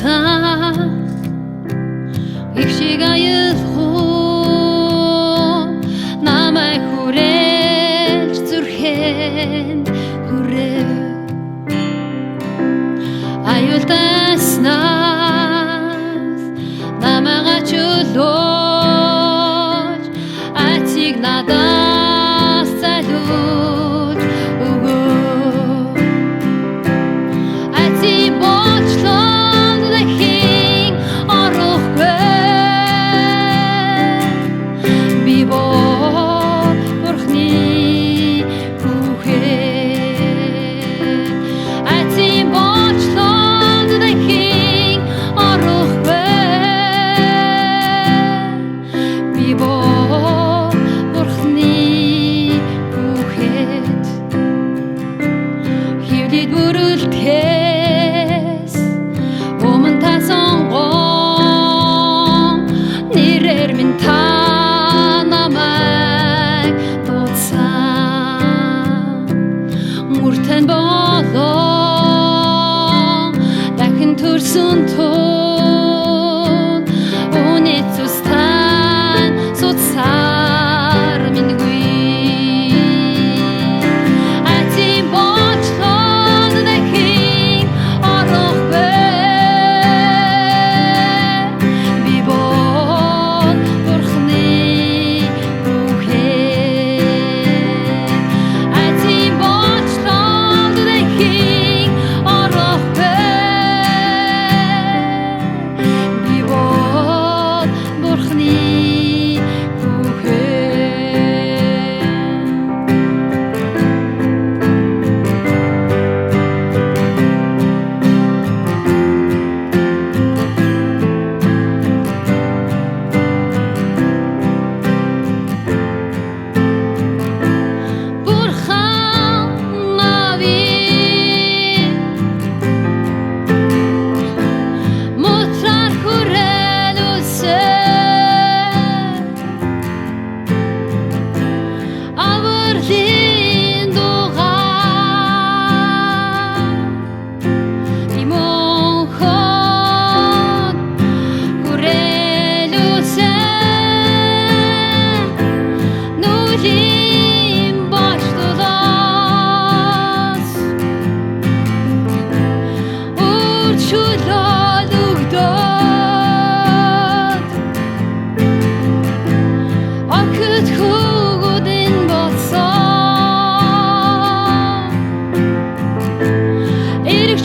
дуудсан их шиг аялах намайг хүрээлж зүрхэнд хүрэв аюултаснаас намайг ачуулж атиг надаас залуулж өгөө ати бочлон лэхин орохгүй би бол бурхны хүүхэд ати бочлон лэхин орохгүй би бол бурхны хүүхэд хивлэд бүрэлдэхээс өмнө та сонгон нэрээр минь та намайг дуудсан мөртөн болон дахин төрсөн тун үнэт зүстан судсаар мингүй ати бочлон дахин орохгүй би бол бурхны хүүхэд ати бочлон дахин орохгүй би бол бурхны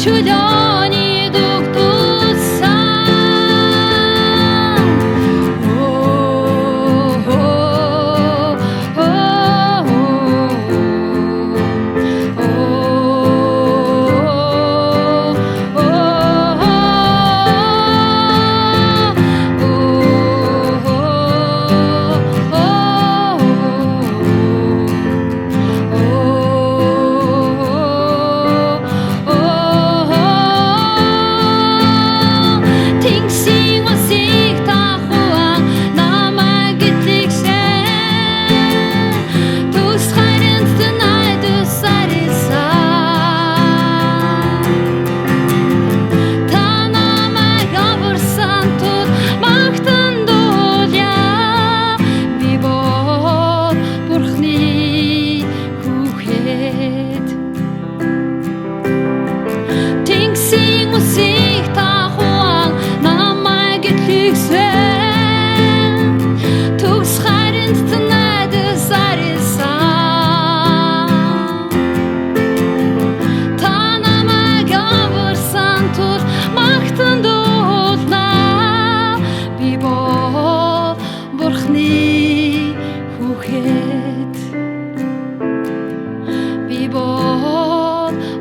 Чудони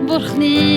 бурхны